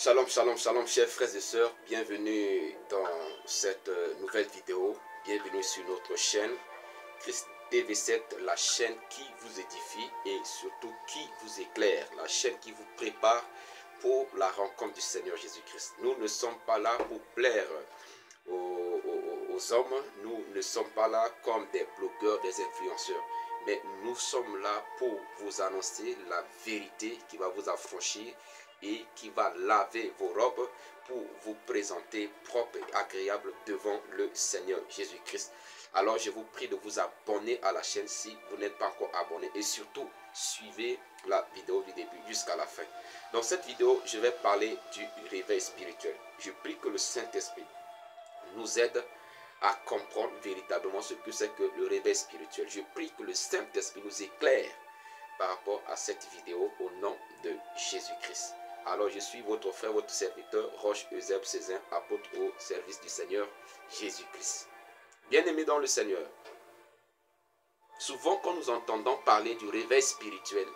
Shalom, shalom, shalom, chers frères et sœurs, bienvenue dans cette nouvelle vidéo, bienvenue sur notre chaîne Christ TV7, la chaîne qui vous édifie et surtout qui vous éclaire, la chaîne qui vous prépare pour la rencontre du Seigneur Jésus-Christ. Nous ne sommes pas là pour plaire aux hommes, nous ne sommes pas là comme des blogueurs, des influenceurs, mais nous sommes là pour vous annoncer la vérité qui va vous affranchir et qui va laver vos robes pour vous présenter propre et agréable devant le Seigneur Jésus-Christ. Alors je vous prie de vous abonner à la chaîne si vous n'êtes pas encore abonné et surtout suivez la vidéo du début jusqu'à la fin. Dans cette vidéo, je vais parler du réveil spirituel. Je prie que le Saint-Esprit nous aide à comprendre véritablement ce que c'est que le réveil spirituel. Je prie que le Saint-Esprit nous éclaire par rapport à cette vidéo au nom de Jésus-Christ. Alors je suis votre frère, votre serviteur, Roche Eusèbe Cézin, apôtre au service du Seigneur Jésus-Christ. Bien-aimés dans le Seigneur, souvent quand nous entendons parler du réveil spirituel,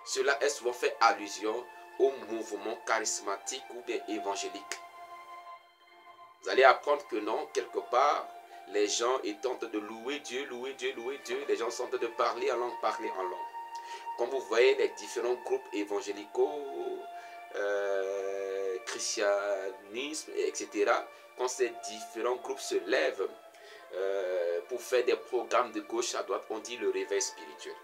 cela est souvent fait allusion au mouvement charismatique ou bien évangélique. Vous allez apprendre que non, quelque part, les gens étant en train de louer Dieu, les gens sont en train de parler en langue, Comme vous voyez les différents groupes évangélicaux, christianisme, etc., quand ces différents groupes se lèvent pour faire des programmes de gauche à droite, on dit le réveil spirituel.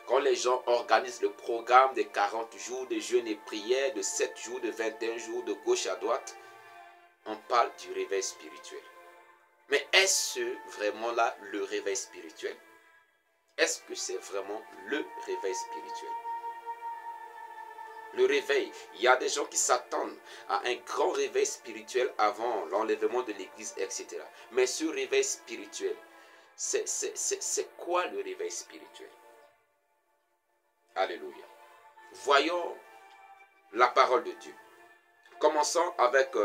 Quand les gens organisent le programme de 40 jours de jeûne et prière, de 7 jours, de 21 jours, de gauche à droite, on parle du réveil spirituel. Mais est-ce vraiment là le réveil spirituel? Est-ce que c'est vraiment le réveil spirituel? Le réveil, il y a des gens qui s'attendent à un grand réveil spirituel avant l'enlèvement de l'église, etc. Mais ce réveil spirituel, c'est quoi le réveil spirituel? Alléluia. Voyons la parole de Dieu. Commençons avec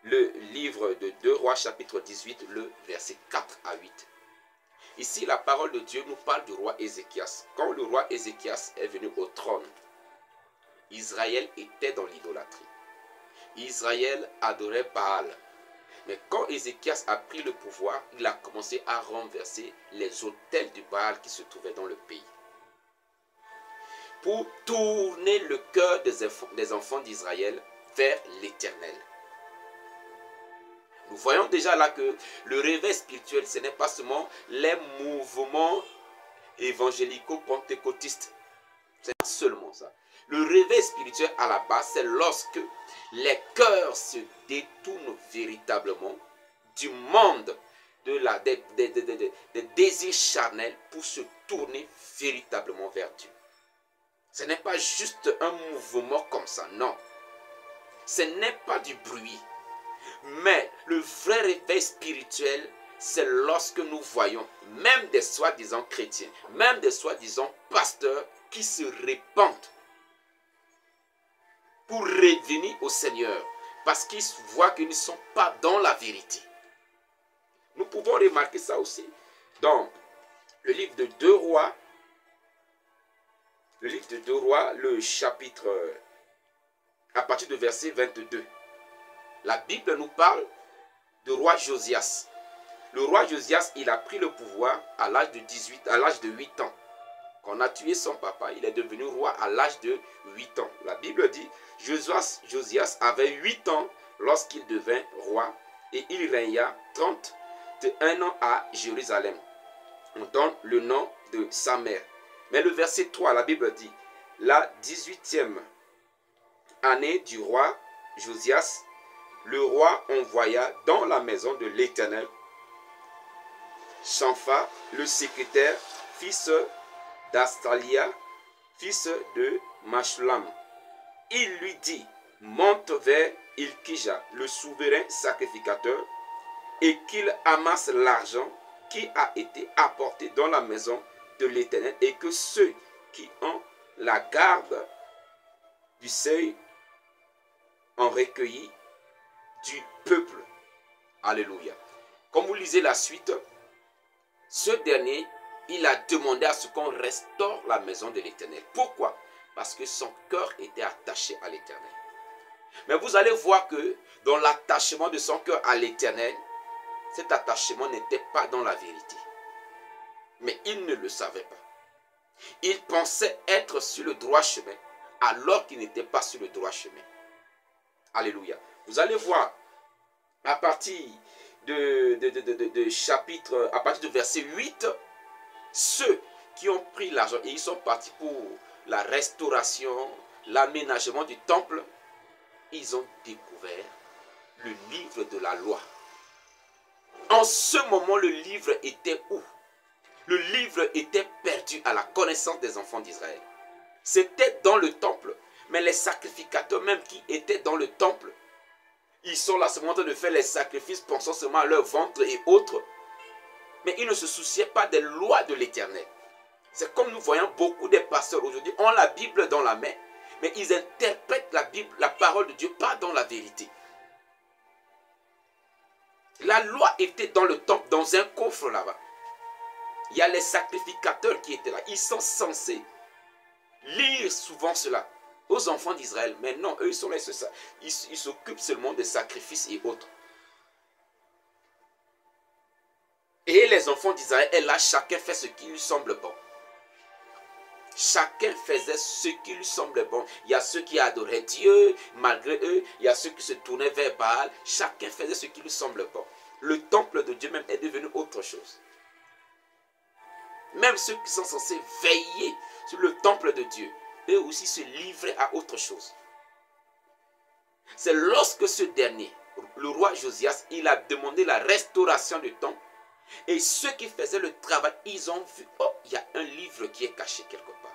le livre de 2 Rois, chapitre 18, le verset 4 à 8. Ici, la parole de Dieu nous parle du roi Ézéchias. Quand le roi Ézéchias est venu au trône, Israël était dans l'idolâtrie. Israël adorait Baal. Mais quand Ézéchias a pris le pouvoir, il a commencé à renverser les autels du Baal qui se trouvaient dans le pays. Pour tourner le cœur des enfants d'Israël vers l'Éternel. Nous voyons déjà là que le réveil spirituel, ce n'est pas seulement les mouvements évangélico-pentecôtistes. C'est pas seulement ça. Le réveil spirituel à la base, c'est lorsque les cœurs se détournent véritablement du monde des désirs charnels pour se tourner véritablement vers Dieu. Ce n'est pas juste un mouvement comme ça, non. Ce n'est pas du bruit. Mais le vrai réveil spirituel, c'est lorsque nous voyons même des soi-disant chrétiens, même des soi-disant pasteurs qui se répandent pour revenir au Seigneur parce qu'ils voient qu'ils ne sont pas dans la vérité. Nous pouvons remarquer ça aussi dans le livre de 2 Rois, le chapitre, à partir du verset 22. La Bible nous parle du roi Josias. Le roi Josias, il a pris le pouvoir à l'âge de 8 ans. Quand on a tué son papa, il est devenu roi à l'âge de 8 ans. La Bible dit, Josias avait 8 ans lorsqu'il devint roi et il régna 31 ans à Jérusalem. On donne le nom de sa mère. Mais le verset 3, la Bible dit, la 18e année du roi Josias, le roi envoya dans la maison de l'Éternel Shampha, le secrétaire, fils d'Astalia, fils de Mashullam. Il lui dit, monte vers Ilkija, le souverain sacrificateur, et qu'il amasse l'argent qui a été apporté dans la maison de l'Éternel, et que ceux qui ont la garde du seuil ont recueilli du peuple. Alléluia. Comme vous lisez la suite, ce dernier, il a demandé à ce qu'on restaure la maison de l'Éternel. Pourquoi? parce que son cœur était attaché à l'Éternel. Mais vous allez voir que dans l'attachement de son cœur à l'Éternel, cet attachement n'était pas dans la vérité. Mais il ne le savait pas. Il pensait être sur le droit chemin, alors qu'il n'était pas sur le droit chemin. Alléluia. Vous allez voir, à partir chapitre, à partir du verset 8, ceux qui ont pris l'argent et ils sont partis pour la restauration, l'aménagement du temple, ils ont découvert le livre de la loi. En ce moment, le livre était où? Le livre était perdu à la connaissance des enfants d'Israël. C'était dans le temple. Mais les sacrificateurs même qui étaient dans le temple, ils sont là seulement en train de faire les sacrifices, pensant seulement à leur ventre et autres. Mais ils ne se souciaient pas des lois de l'Éternel. C'est comme nous voyons beaucoup des pasteurs aujourd'hui ont la Bible dans la main, mais ils interprètent la Bible, la parole de Dieu, pas dans la vérité. La loi était dans le temple, dans un coffre là-bas. Il y a les sacrificateurs qui étaient là. Ils sont censés lire souvent cela aux enfants d'Israël. Mais non, eux, ils sont là, ils s'occupent seulement des sacrifices et autres. Et les enfants d'Israël, et là, chacun fait ce qui lui semble bon. Chacun faisait ce qui lui semblait bon. Il y a ceux qui adoraient Dieu, malgré eux. Il y a ceux qui se tournaient vers Baal. Chacun faisait ce qui lui semblait bon. Le temple de Dieu même est devenu autre chose. Même ceux qui sont censés veiller sur le temple de Dieu, eux aussi se livraient à autre chose. C'est lorsque ce dernier, le roi Josias, il a demandé la restauration du temple. Et ceux qui faisaient le travail, ils ont vu, oh, il y a un livre qui est caché quelque part.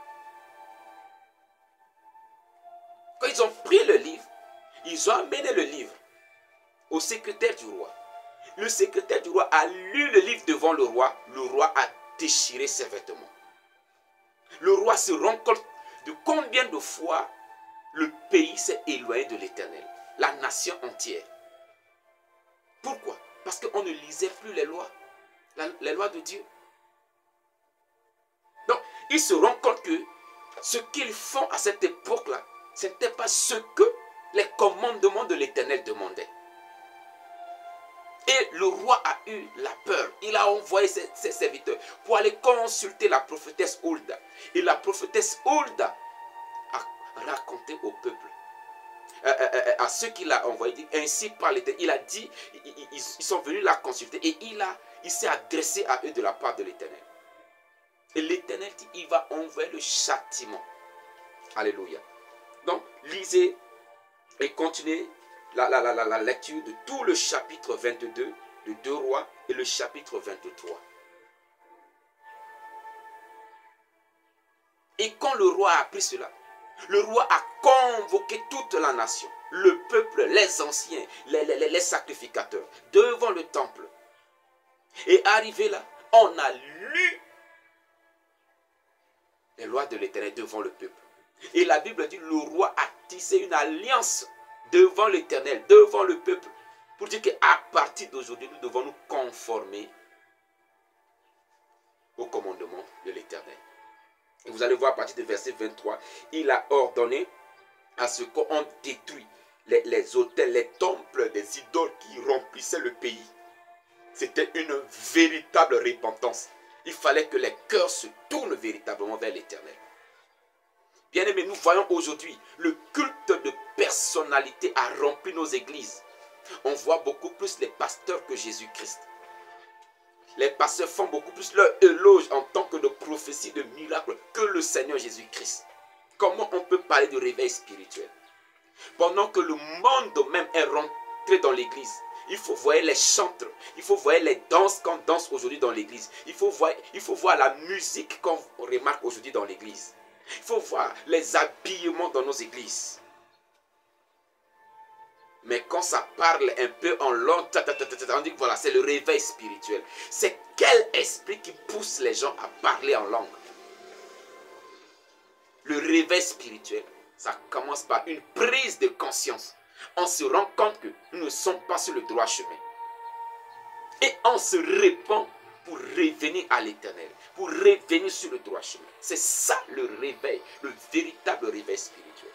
Quand ils ont pris le livre, ils ont amené le livre au secrétaire du roi. Le secrétaire du roi a lu le livre devant le roi a déchiré ses vêtements. Le roi se rend compte de combien de fois le pays s'est éloigné de l'Éternel, la nation entière. Pourquoi? Parce qu'on ne lisait plus les lois de Dieu. Donc, il se rend compte que ce qu'ils font à cette époque-là, ce n'était pas ce que les commandements de l'Éternel demandaient. Et le roi a eu la peur. Il a envoyé ses serviteurs pour aller consulter la prophétesse Hulda. Et la prophétesse Hulda a raconté au peuple, à ceux qu'il a envoyés, ainsi par l'Éternel. Il a dit, ils sont venus la consulter et il s'est adressé à eux de la part de l'Éternel. Et l'Éternel dit, il va envoyer le châtiment. Alléluia. Donc, lisez et continuez la lecture de tout le chapitre 22 de 2 Rois et le chapitre 23. Et quand le roi a appris cela, le roi a convoqué toute la nation, le peuple, les anciens, les sacrificateurs, devant le temple. Et arrivé là, on a lu les lois de l'Éternel devant le peuple. Et la Bible dit, le roi a tissé une alliance devant l'Éternel, devant le peuple, pour dire qu'à partir d'aujourd'hui, nous devons nous conformer au commandement de l'Éternel. Et vous allez voir à partir du verset 23, il a ordonné à ce qu'on détruit les autels, les temples des idoles qui remplissaient le pays. C'était une véritable repentance. Il fallait que les cœurs se tournent véritablement vers l'Éternel. Bien aimé, nous voyons aujourd'hui le culte de personnalité a rempli nos églises. On voit beaucoup plus les pasteurs que Jésus-Christ. Les pasteurs font beaucoup plus leur éloge en tant que de prophétie, de miracle que le Seigneur Jésus-Christ. Comment on peut parler de réveil spirituel? Pendant que le monde même est rentré dans l'église, il faut voir les chantres, il faut voir les danses qu'on danse aujourd'hui dans l'église. Il faut voir la musique qu'on remarque aujourd'hui dans l'église. Il faut voir les habillements dans nos églises. Mais quand ça parle un peu en langue, on dit que voilà, c'est le réveil spirituel. C'est quel esprit qui pousse les gens à parler en langue? Le réveil spirituel, ça commence par une prise de conscience. On se rend compte que nous ne sommes pas sur le droit chemin. Et on se répand pour revenir à l'Éternel, pour revenir sur le droit chemin. C'est ça le réveil, le véritable réveil. réveil spirituel.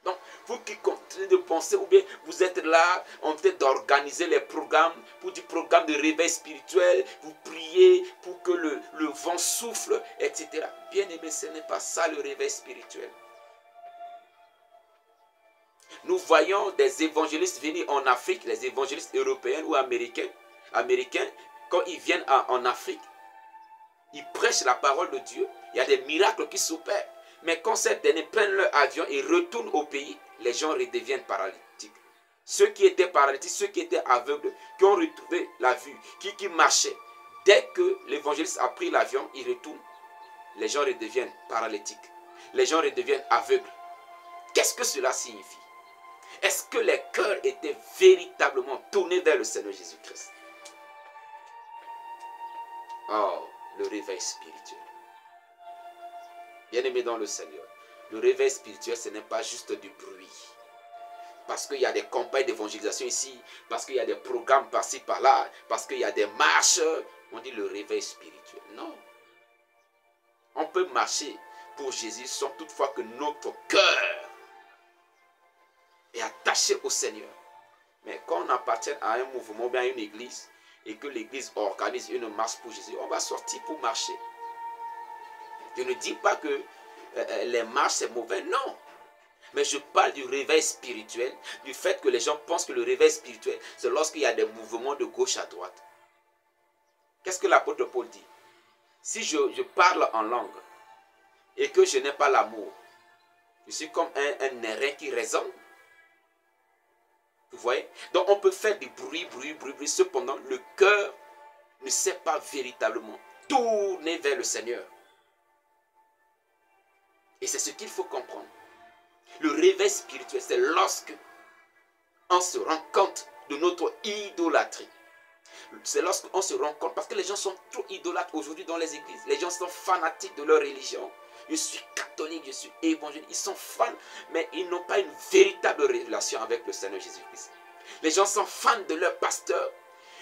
Donc, vous qui continuez de penser, ou bien vous êtes là en train d'organiser les programmes, pour du programme de réveil spirituel, vous priez pour que le vent souffle, etc. Bien aimé, ce n'est pas ça le réveil spirituel. Nous voyons des évangélistes venir en Afrique, les évangélistes européens ou américains, quand ils viennent en Afrique, ils prêchent la parole de Dieu, il y a des miracles qui s'opèrent. Mais quand ces derniers prennent leur avion et retournent au pays, les gens redeviennent paralytiques. Ceux qui étaient paralytiques, ceux qui étaient aveugles, qui ont retrouvé la vue, qui marchaient, dès que l'évangéliste a pris l'avion, il retourne, les gens redeviennent paralytiques. Les gens redeviennent aveugles. Qu'est-ce que cela signifie? Est-ce que les cœurs étaient véritablement tournés vers le Seigneur Jésus-Christ? Oh, le réveil spirituel. Bien-aimé dans le Seigneur, le réveil spirituel, ce n'est pas juste du bruit. Parce qu'il y a des campagnes d'évangélisation ici, parce qu'il y a des programmes par-ci, par-là, parce qu'il y a des marches, on dit le réveil spirituel. Non. On peut marcher pour Jésus sans toutefois que notre cœur est attaché au Seigneur. Mais quand on appartient à un mouvement, bien à une église, et que l'église organise une marche pour Jésus, on va sortir pour marcher. Je ne dis pas que les marches c'est mauvais, non. Mais je parle du réveil spirituel, du fait que les gens pensent que le réveil spirituel, c'est lorsqu'il y a des mouvements de gauche à droite. Qu'est-ce que l'apôtre Paul dit? Si je parle en langue et que je n'ai pas l'amour, je suis comme un airain qui résonne. Vous voyez? Donc on peut faire du bruit, cependant le cœur ne sait pas véritablement tourner vers le Seigneur. Et c'est ce qu'il faut comprendre. Le réveil spirituel, c'est lorsque on se rend compte de notre idolâtrie. C'est lorsqu'on se rend compte, parce que les gens sont trop idolâtres aujourd'hui dans les églises. Les gens sont fanatiques de leur religion. Je suis catholique, je suis évangélique. Ils sont fans, mais ils n'ont pas une véritable relation avec le Seigneur Jésus-Christ. Les gens sont fans de leur pasteur,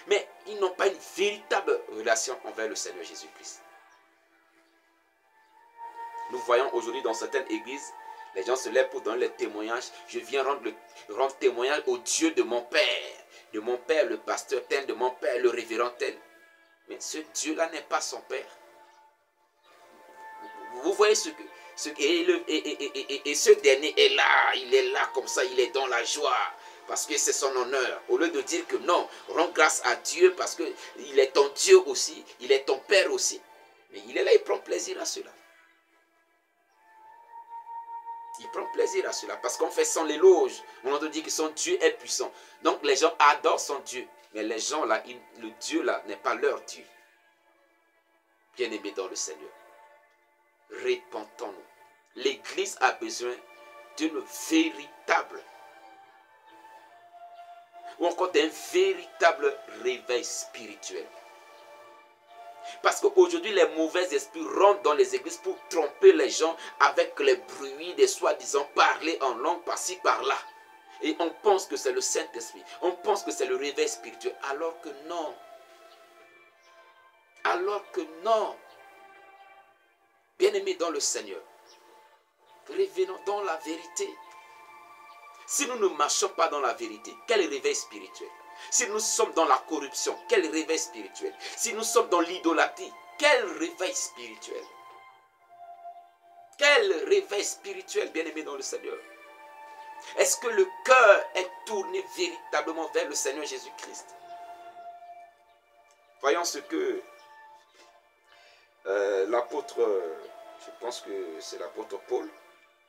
mais ils n'ont pas une véritable relation envers le Seigneur Jésus-Christ. Nous voyons aujourd'hui dans certaines églises, les gens se lèvent pour donner les témoignages. Je viens rendre témoignage au Dieu de mon Père, le pasteur tel, de mon Père, le révérend tel. Mais ce Dieu-là n'est pas son Père. Vous voyez ce dernier est là, il est là comme ça, il est dans la joie, parce que c'est son honneur. Au lieu de dire que non, rends grâce à Dieu parce qu'il est ton Dieu aussi, il est ton Père aussi. Mais il est là, il prend plaisir à cela. Il prend plaisir à cela parce qu'on fait son éloge. On entend dire que son Dieu est puissant. Donc les gens adorent son Dieu. Mais les gens là, le Dieu là n'est pas leur Dieu. Bien-aimés dans le Seigneur, répentons-nous. L'Église a besoin d'une véritable, ou encore d'un véritable réveil spirituel. Parce qu'aujourd'hui, les mauvais esprits rentrent dans les églises pour tromper les gens avec les bruits des soi-disant parler en langue par-ci, par-là. Et on pense que c'est le Saint-Esprit. On pense que c'est le réveil spirituel. Alors que non. Alors que non. Bien-aimés dans le Seigneur, revenons dans la vérité. Si nous ne marchons pas dans la vérité, quel réveil spirituel? Si nous sommes dans la corruption, quel réveil spirituel? Si nous sommes dans l'idolâtrie, quel réveil spirituel? Quel réveil spirituel, bien-aimé dans le Seigneur? Est-ce que le cœur est tourné véritablement vers le Seigneur Jésus-Christ? Voyons ce que l'apôtre, je pense que c'est l'apôtre Paul,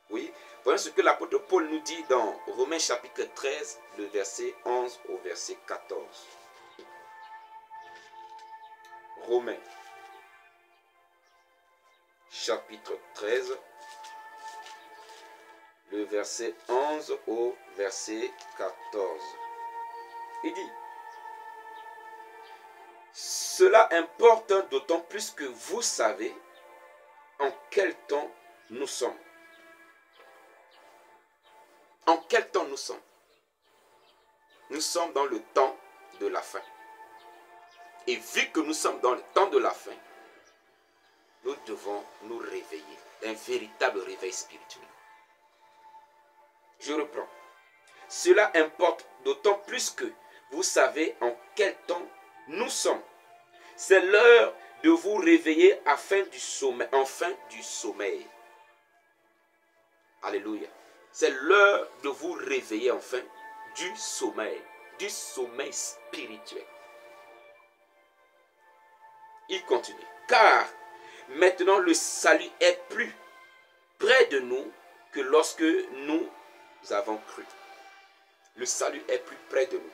oui, voyons ce que l'apôtre Paul nous dit dans Romains chapitre 13, le verset 11 au verset 14. Romains chapitre 13, le verset 11 au verset 14. Il dit: cela importe d'autant plus que vous savez en quel temps nous sommes. En quel temps nous sommes? Nous sommes dans le temps de la fin. Et vu que nous sommes dans le temps de la fin, nous devons nous réveiller d'un véritable réveil spirituel. Je reprends. Cela importe d'autant plus que vous savez en quel temps nous sommes. C'est l'heure de vous réveiller enfin du sommeil. Alléluia. C'est l'heure de vous réveiller enfin du sommeil spirituel. Il continue. Car maintenant le salut est plus près de nous que lorsque nous avons cru. Le salut est plus près de nous.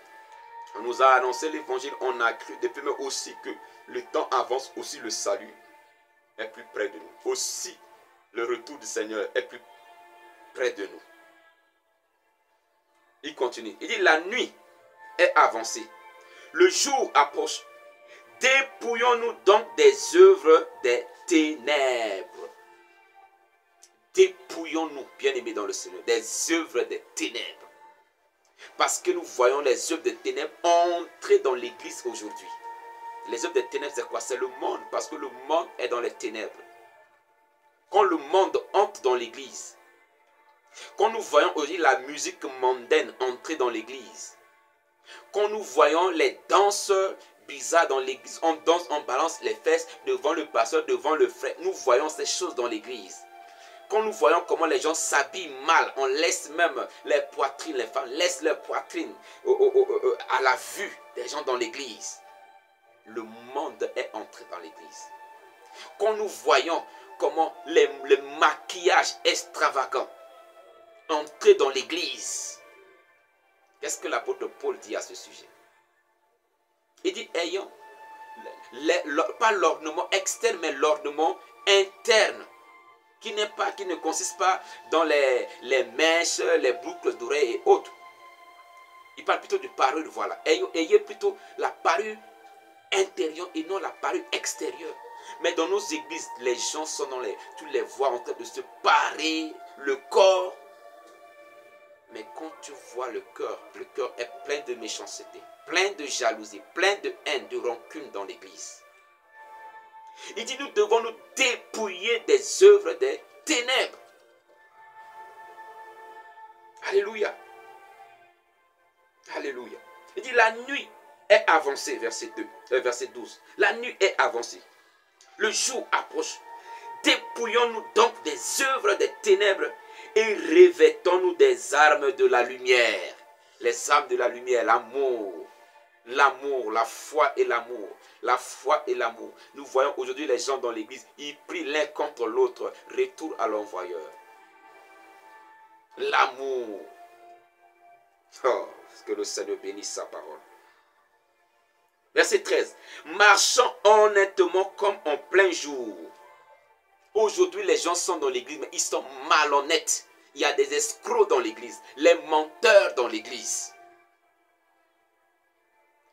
On nous a annoncé l'évangile, on a cru, depuis mais aussi que le temps avance, aussi le salut est plus près de nous. Aussi le retour du Seigneur est plus près de nous. Il continue. Il dit la nuit est avancée. Le jour approche. Dépouillons-nous donc des œuvres des ténèbres. Dépouillons-nous, bien-aimés dans le Seigneur, des œuvres des ténèbres. Parce que nous voyons les œuvres des ténèbres entrer dans l'église aujourd'hui. Les œuvres des ténèbres, c'est quoi? C'est le monde, parce que le monde est dans les ténèbres. Quand le monde entre dans l'église, quand nous voyons aujourd'hui la musique mondaine entrer dans l'église, quand nous voyons les danses bizarres dans l'église, on danse, on balance les fesses devant le pasteur, devant le frère, nous voyons ces choses dans l'église. Quand nous voyons comment les gens s'habillent mal, on laisse même les poitrines, les femmes laissent leurs poitrines à la vue des gens dans l'église. Le monde est entré dans l'église. Quand nous voyons comment le maquillage extravagant entrer dans l'église, qu'est-ce que l'apôtre Paul dit à ce sujet? Il dit, ayons pas l'ornement externe, mais l'ornement interne. Qui ne consiste pas dans les mèches, les boucles d'oreilles et autres. Il parle plutôt de parure, voilà. Ayez plutôt la parure intérieure et non la parure extérieure. Mais dans nos églises, les gens sont tu les vois en train de se parer le corps. Mais quand tu vois le cœur est plein de méchanceté, plein de jalousie, plein de haine, de rancune dans l'église. Il dit, nous devons nous dépouiller des œuvres des ténèbres. Alléluia. Alléluia. Il dit, la nuit est avancée, verset 12. La nuit est avancée. Le jour approche. Dépouillons-nous donc des œuvres des ténèbres et revêtons-nous des armes de la lumière. Les armes de la lumière, l'amour. L'amour, la foi et l'amour. La foi et l'amour. Nous voyons aujourd'hui les gens dans l'église, ils prient l'un contre l'autre. Retour à l'envoyeur. L'amour. Oh, que le Seigneur bénisse sa parole. Verset 13. Marchant honnêtement comme en plein jour. Aujourd'hui, les gens sont dans l'église, mais ils sont malhonnêtes. Il y a des escrocs dans l'église, les menteurs dans l'église.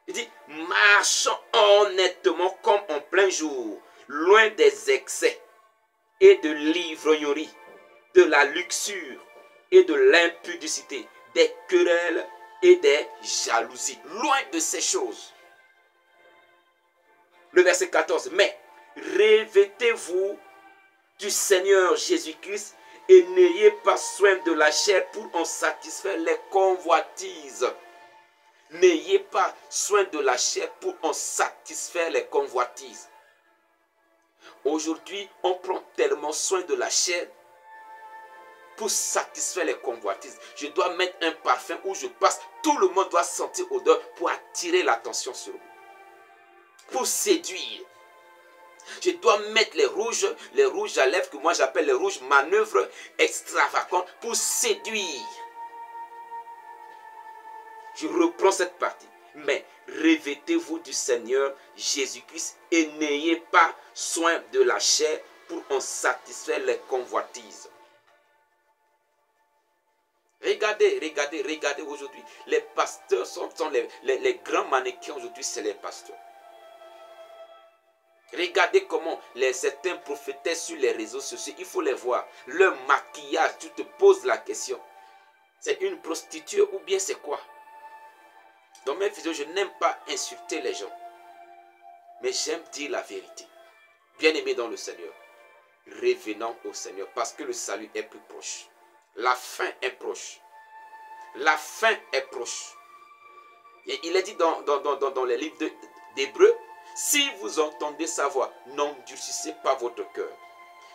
Il dit, marchons honnêtement comme en plein jour, loin des excès et de l'ivrognerie, de la luxure et de l'impudicité, des querelles et des jalousies. Loin de ces choses. Le verset 14, mais revêtez-vous du Seigneur Jésus-Christ et n'ayez pas soin de la chair pour en satisfaire les convoitises. N'ayez pas soin de la chair pour en satisfaire les convoitises. Aujourd'hui, on prend tellement soin de la chair pour satisfaire les convoitises. Je dois mettre un parfum où je passe, tout le monde doit sentir odeur pour attirer l'attention sur moi. Pour séduire. Je dois mettre les rouges à lèvres que moi j'appelle les rouges manœuvres extravagantes pour séduire. Je reprends cette partie. Mais revêtez-vous du Seigneur Jésus-Christ et n'ayez pas soin de la chair pour en satisfaire les convoitises. Regardez aujourd'hui. Les pasteurs sont les grands mannequins aujourd'hui, c'est les pasteurs. Regardez comment certains prophétesses sur les réseaux sociaux, il faut les voir. Leur maquillage, tu te poses la question. C'est une prostituée ou bien c'est quoi? Dans mes vidéos, je n'aime pas insulter les gens. Mais j'aime dire la vérité. Bien-aimés dans le Seigneur, revenons au Seigneur parce que le salut est plus proche. La fin est proche. La fin est proche. Et il est dit dans les livres d'Hébreux, si vous entendez sa voix, n'endurcissez pas votre cœur.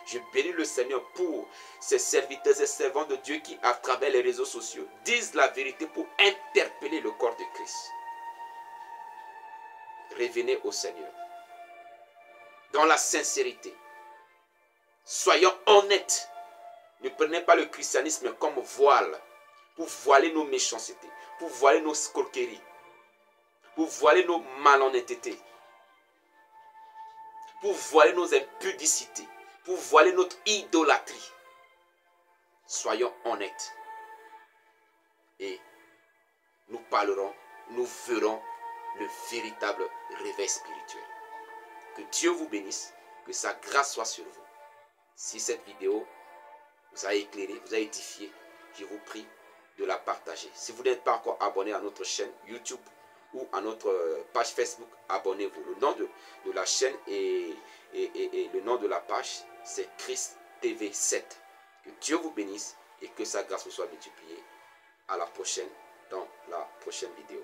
Je bénis le Seigneur pour ces serviteurs et servants de Dieu qui, à travers les réseaux sociaux, disent la vérité pour interpeller le corps de Christ. Revenez au Seigneur. Dans la sincérité. Soyons honnêtes. Ne prenez pas le christianisme comme voile pour voiler nos méchancetés, pour voiler nos escroqueries, pour voiler nos malhonnêtetés, pour voiler nos impudicités, pour voiler notre idolâtrie. Soyons honnêtes. Et nous parlerons, nous verrons le véritable réveil spirituel. Que Dieu vous bénisse, que sa grâce soit sur vous. Si cette vidéo vous a éclairé, vous a édifié, je vous prie de la partager. Si vous n'êtes pas encore abonné à notre chaîne YouTube ou à notre page Facebook, abonnez-vous. Le nom de la chaîne et le nom de la page, c'est Christ TV 7. Que Dieu vous bénisse et que sa grâce vous soit multipliée. À la prochaine, dans la prochaine vidéo.